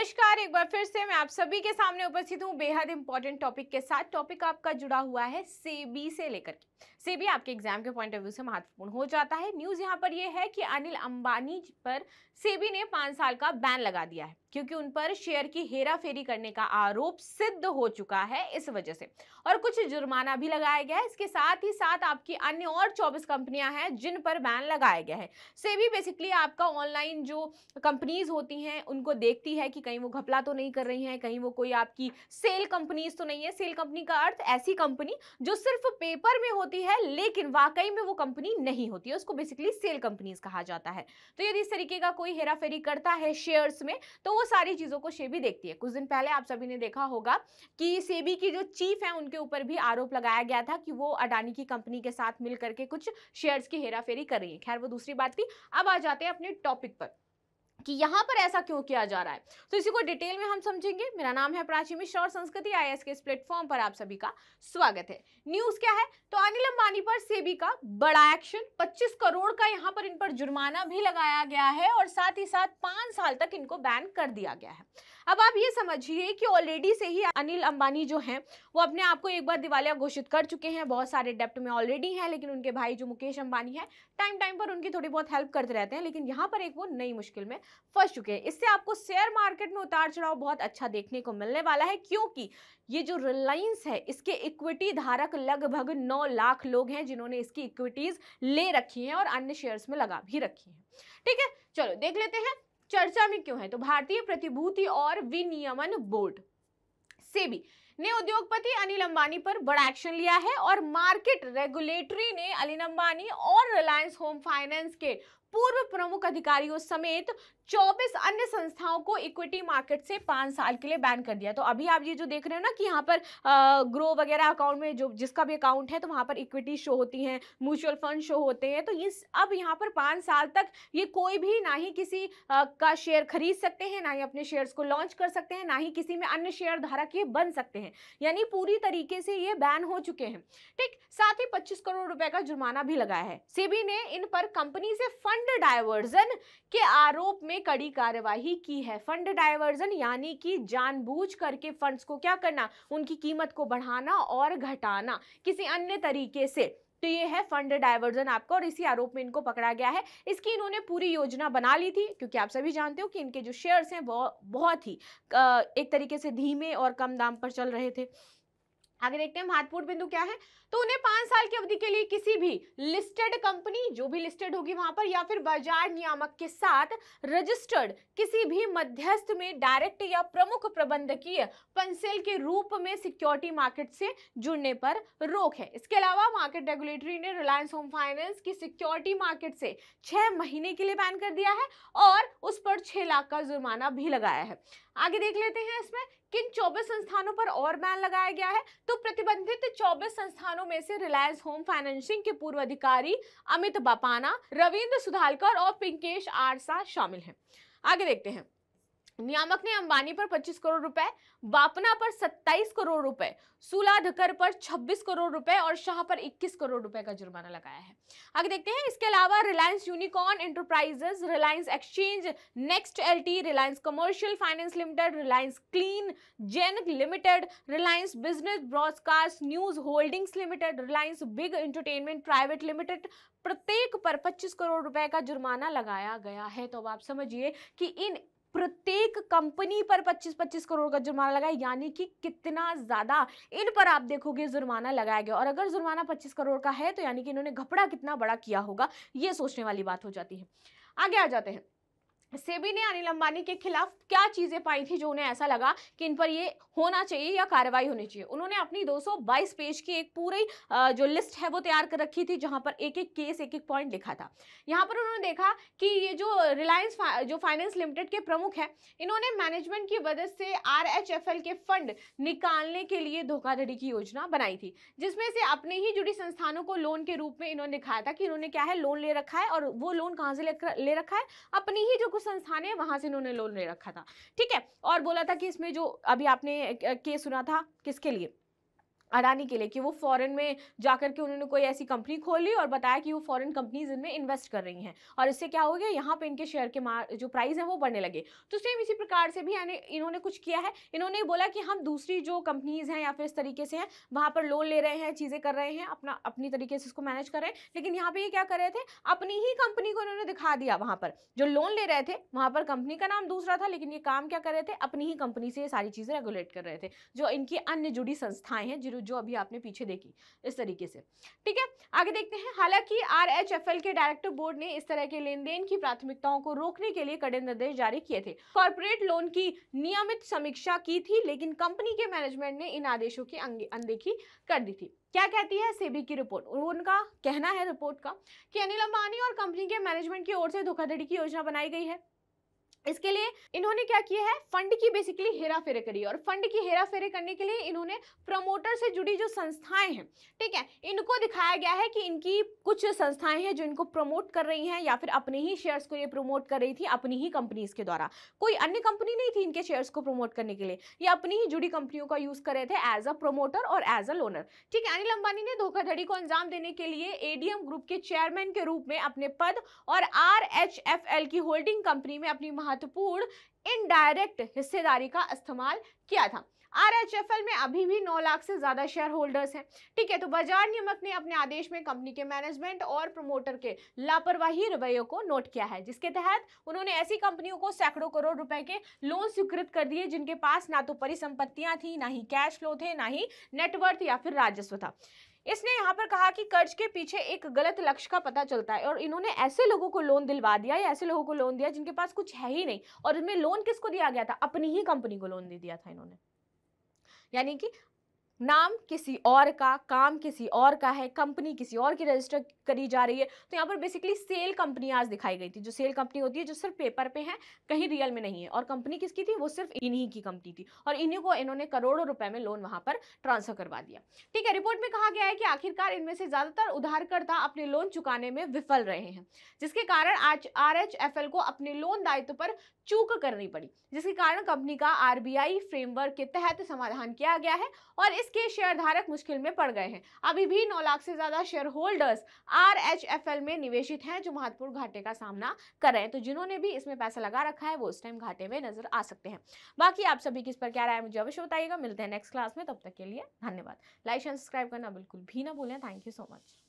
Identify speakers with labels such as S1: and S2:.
S1: नमस्कार, एक बार फिर से मैं आप सभी के सामने उपस्थित हूँ बेहद इंपॉर्टेंट टॉपिक के साथ। टॉपिक आपका जुड़ा हुआ है सेबी से लेकर के। सेबी आपके एग्जाम के पॉइंट ऑफ व्यू से महत्वपूर्ण हो जाता है। न्यूज यहाँ पर यह है कि अनिल अंबानी पर सेबी ने 5 साल का बैन लगा दिया है क्योंकि उन पर शेयर की हेरा फेरी करने का आरोप सिद्ध हो चुका है इस वजह से, और कुछ जुर्माना भी लगाया गया है। इसके साथ ही साथ आपकी अन्य और 24 कंपनियां हैं जिन पर बैन लगाया गया है। सेबी बेसिकली आपका ऑनलाइन जो कंपनीज होती हैं उनको देखती है कि कहीं वो घपला तो नहीं कर रही हैं, कहीं वो कोई आपकी सेल कंपनीज तो नहीं है। सेल कंपनी का अर्थ ऐसी कंपनी जो सिर्फ पेपर में होती है लेकिन वाकई में वो कंपनी नहीं होती है, उसको बेसिकली सेल कंपनीज कहा जाता है। तो यदि इस तरीके का कोई हेराफेरी करता है शेयर्स में तो वो सारी चीजों को सेबी देखती है। कुछ दिन पहले आप सभी ने देखा होगा कि सेबी की जो चीफ है उनके ऊपर भी आरोप लगाया गया था कि वो अडानी की कंपनी के साथ मिलकर के कुछ शेयर्स की हेराफेरी कर रही है। खैर वो दूसरी बात थी। अब आ जाते हैं अपने टॉपिक पर कि यहाँ पर ऐसा क्यों किया जा रहा है, तो इसी को डिटेल में हम समझेंगे। मेरा नाम है प्राची मिश्रा और संस्कृति आईएएस के इस प्लेटफॉर्म पर आप सभी का स्वागत है। न्यूज क्या है, तो अनिल अंबानी पर सेबी का बड़ा एक्शन। 25 करोड़ का यहाँ पर इन पर जुर्माना भी लगाया गया है और साथ ही साथ 5 साल तक इनको बैन कर दिया गया है। अब आप ये समझिए कि ऑलरेडी से ही अनिल अंबानी जो हैं वो अपने आप को एक बार दिवालिया घोषित कर चुके हैं, बहुत सारे डेप्ट में ऑलरेडी हैं, लेकिन उनके भाई जो मुकेश अंबानी है टाइम टाइम पर उनकी थोड़ी बहुत हेल्प करते रहते हैं, लेकिन यहाँ पर एक वो नई मुश्किल में फंस चुके हैं। इससे आपको शेयर मार्केट में उतार चढ़ाव बहुत अच्छा देखने को मिलने वाला है, क्योंकि ये जो रिलायंस है इसके इक्विटी धारक लगभग 9 लाख लोग हैं जिन्होंने इसकी इक्विटीज ले रखी हैं और अन्य शेयर्स में लगा भी रखी हैं। ठीक है, चलो देख लेते हैं चर्चा में क्यों है। तो भारतीय प्रतिभूति और विनियमन बोर्ड सेबी ने उद्योगपति अनिल अंबानी पर बड़ा एक्शन लिया है और मार्केट रेगुलेटरी ने अनिल अंबानी और रिलायंस होम फाइनेंस के पूर्व प्रमुख अधिकारियों समेत 24 अन्य संस्थाओं को इक्विटी मार्केट से 5 साल के लिए बैन कर दिया। तो अभी आप ये जो देख रहे हो ना कि यहाँ पर ग्रो वगैरह अकाउंट में जो जिसका भी अकाउंट है तो वहाँ पर इक्विटी शो होती हैं, म्यूचुअल फंड शो होते हैं। तो ये अब यहाँ पर 5 साल तक ये कोई भी ना ही किसी का शेयर खरीद सकते हैं, ना ही अपने शेयर्स को लॉन्च कर सकते हैं, ना ही किसी में अन्य शेयर धारक ये बन सकते हैं। यानी पूरी तरीके से ये बैन हो चुके हैं। ठीक, साथ ही 25 करोड़ रुपए का जुर्माना भी लगाया है। सेबी ने इन पर कंपनी से फंड डायवर्जन के आरोप में कड़ी कार्यवाही की है। फंड डायवर्जन यानी कि जानबूझ करके फंड्स को क्या करना, उनकी कीमत को बढ़ाना और घटाना किसी अन्य तरीके से। तो ये है फंड डायवर्जन आपका, और इसी आरोप में इनको पकड़ा गया है। इसकी इन्होंने पूरी योजना बना ली थी, क्योंकि आप सभी जानते हो कि इनके जो शेयर्स हैं वो बहुत ही एक तरीके से धीमे और कम दाम पर चल रहे थे। आगे देखते हैं महत्वपूर्ण बिंदु क्या है। तो उन्हें 5 साल की अवधि के लिए किसी भी लिस्टेड कंपनी जो भी लिस्टेड होगी वहां पर, या फिर बाजार नियामक के साथ रजिस्टर्ड किसी भी मध्यस्थ में डायरेक्ट या प्रमुख प्रबंधकीय पंसेल के रूप में सिक्योरिटी मार्केट से जुड़ने पर रोक है। इसके अलावा मार्केट रेगुलेटरी ने रिलायंस होम फाइनेंस की सिक्योरिटी मार्केट से 6 महीने के लिए बैन कर दिया है और उस पर 6 लाख का जुर्माना भी लगाया है। आगे देख लेते हैं इसमें किन 24 संस्थानों पर और बैन लगाया गया है। तो प्रतिबंधित 24 संस्थानों में से रिलायंस होम फाइनेंसिंग के पूर्व अधिकारी अमित बापाना, रविंद्र सुधालकर और पिंकेश आरसा शामिल हैं। आगे देखते हैं। नियामक ने अंबानी पर 25 करोड़ रुपए, बापना पर 27 करोड़ रुपए, सुलाधकर पर 26 करोड़ रुपए और शाह पर 21 करोड़ रुपए का जुर्माना लगाया है। आगे देखते हैं। इसके अलावा Reliance Unicorn Enterprises, Reliance Exchange, Next LT, Reliance Commercial Finance Limited, Reliance Clean Gen Limited, Reliance Business Broadcast News Holdings Limited, Reliance Big Entertainment Private Limited, प्रत्येक पर 25 करोड़ रुपए का जुर्माना लगाया गया है। तो अब आप समझिए कि इन प्रत्येक कंपनी पर 25-25 करोड़ का जुर्माना लगा है, यानी कि कितना ज्यादा इन पर आप देखोगे जुर्माना लगाया गया। और अगर जुर्माना 25 करोड़ का है तो यानी कि इन्होंने घपला कितना बड़ा किया होगा, ये सोचने वाली बात हो जाती है। आगे आ जाते हैं। सेबी ने अनिल अंबानी के खिलाफ क्या चीजें पाई थी जो उन्हें ऐसा लगा कि इन पर ये होना चाहिए या कार्रवाई होनी चाहिए। उन्होंने अपनी 222 पेज की एक पूरी जो लिस्ट है वो तैयार कर रखी थी, जहां पर एक एक केस एक एक पॉइंट लिखा था। यहां पर उन्होंने देखा कि ये जो रिलायंस जो फाइनेंस लिमिटेड के प्रमुख है, इन्होंने मैनेजमेंट की मदद से RHFL के फंड निकालने के लिए धोखाधड़ी की योजना बनाई थी, जिसमें से अपने ही जुड़ी संस्थानों को लोन के रूप में इन्होंने दिखाया था कि इन्होंने क्या है लोन ले रखा है, और वो लोन कहां से ले रखा है, अपनी ही जो संस्थान है वहां से इन्होंने लोन ले रखा था। ठीक है, और बोला था कि इसमें जो अभी आपने केस सुना था किसके लिए, अडानी के लिए कि वो फॉरेन में जाकर के उन्होंने कोई ऐसी कंपनी खोली और बताया कि वो फॉरेन कंपनीज इनमें इन्वेस्ट कर रही हैं और इससे क्या हो गया, यहाँ पे इनके शेयर के जो प्राइस है वो बढ़ने लगे। तो सेम इसी प्रकार से भी यानी इन्होंने कुछ किया है, इन्होंने बोला कि हम दूसरी जो कंपनीज हैं या फिर इस तरीके से हैं वहां पर लोन ले रहे हैं, चीजें कर रहे हैं, अपना अपनी तरीके से इसको मैनेज कर रहे हैं। लेकिन यहाँ पे ये क्या कर रहे थे, अपनी ही कंपनी को इन्होंने दिखा दिया, वहां पर जो लोन ले रहे थे वहां पर कंपनी का नाम दूसरा था, लेकिन ये काम क्या कर रहे थे, अपनी ही कंपनी से ये सारी चीजें रेगुलेट कर रहे थे, जो इनकी अन्य जुड़ी संस्थाएं हैं जो अभी आपने पीछे देखी इस तरीके से। ठीक है, आगे देखते हैं। हालांकि आरएचएफएल के डायरेक्टर बोर्ड ने इस तरह के लेन देन की प्राथमिकताओं को रोकने के लिए कड़े निर्देश जारी किए थे, कॉर्पोरेट लोन की नियमित समीक्षा की थी, लेकिन कंपनी के मैनेजमेंट ने इन आदेशों की अनदेखी कर दी थी। क्या कहती है सेबी की रिपोर्ट, उनका कहना है रिपोर्ट का कि अनिल अंबानी और कंपनी के मैनेजमेंट की ओर से धोखाधड़ी की योजना बनाई गई है। इसके लिए इन्होंने क्या किया है, फंड की बेसिकली हेराफेरी करी, और फंड की हेराफेरी करने के लिए इन्होंने प्रमोटर से जुड़ी जो संस्थाएं हैं, ठीक है, इनको दिखाया गया है कि इनकी कुछ संस्थाएं हैं जो इनको प्रमोट कर रही हैं या फिर अपने ही शेयर्स को ये प्रमोट कर रही थी अपनी ही कंपनीज के द्वारा। कोई अन्य कंपनी नहीं थी इनके शेयर्स को प्रमोट करने के लिए, ये अपनी ही जुड़ी कंपनियों का यूज कर रहे थे एज अ प्रमोटर और एज अ लोनर। ठीक है, अनिल अंबानी ने धोखाधड़ी को अंजाम देने के लिए एडीएम ग्रुप के चेयरमैन के रूप में अपने पद और आरएचएफएल की होल्डिंग कंपनी में अपनी महत्वपूर्ण इनडायरेक्ट हिस्सेदारी का इस्तेमाल किया था। आरएचएफएल में अभी भी 9 लाख से ज्यादा शेयर होल्डर्स हैं। ठीक है, तो बाजार नियामक ने अपने आदेश में कंपनी के मैनेजमेंट और प्रमोटर के लापरवाही रवैयों को नोट किया है, जिसके तहत उन्होंने ऐसी कंपनियों को सैकड़ों करोड़ रुपए के लोन स्वीकृत कर दिए जिनके पास ना तो परिसंपत्तियां थी, ना ही कैश फ्लो थे, ना ही नेटवर्थ या फिर राजस्व था। इसने यहाँ पर कहा कि कर्ज के पीछे एक गलत लक्ष्य का पता चलता है और इन्होंने ऐसे लोगों को लोन दिलवा दिया या ऐसे लोगों को लोन दिया जिनके पास कुछ है ही नहीं, और इसमें लोन किसको दिया गया था, अपनी ही कंपनी को लोन दे दिया था इन्होंने। यानी कि नाम किसी और का, काम किसी और का है, कंपनी किसी और की रजिस्टर करी जा रही है। तो यहाँ पर बेसिकली सेल कंपनी आज दिखाई गई थी, जो सेल कंपनी होती है जो सिर्फ पेपर पे है, कहीं रियल में नहीं है, और कंपनी किसकी थी, वो सिर्फ इन्हीं की कंपनी थी, और इन्हीं को इन्होंने करोड़ों रुपए में लोन वहां पर ट्रांसफर करवा दिया। ठीक है, रिपोर्ट में कहा गया है कि आखिरकार इनमें से ज्यादातर उधारकर्ता अपने लोन चुकाने में विफल रहे हैं, जिसके कारण आज आरएचएफएल को अपने लोन दायित्व पर चूक करनी पड़ी, जिसके कारण कंपनी का आरबीआई फ्रेमवर्क के तहत समाधान किया गया है और इसके शेयरधारक मुश्किल में पड़ गए हैं। अभी भी 9 लाख से ज्यादा शेयर होल्डर्स आरएचएफएल में निवेशित हैं जो महत्वपूर्ण घाटे का सामना कर रहे हैं। तो जिन्होंने भी इसमें पैसा लगा रखा है वो इस टाइम घाटे में नजर आ सकते हैं। बाकी आप सभी किस पर क्या राय है मुझे अवश्य बताइएगा। मिलते हैं नेक्स्ट क्लास में, तब तक के लिए धन्यवाद। लाइक एंड सब्सक्राइब करना बिल्कुल भी ना भूलें। Thank you so much.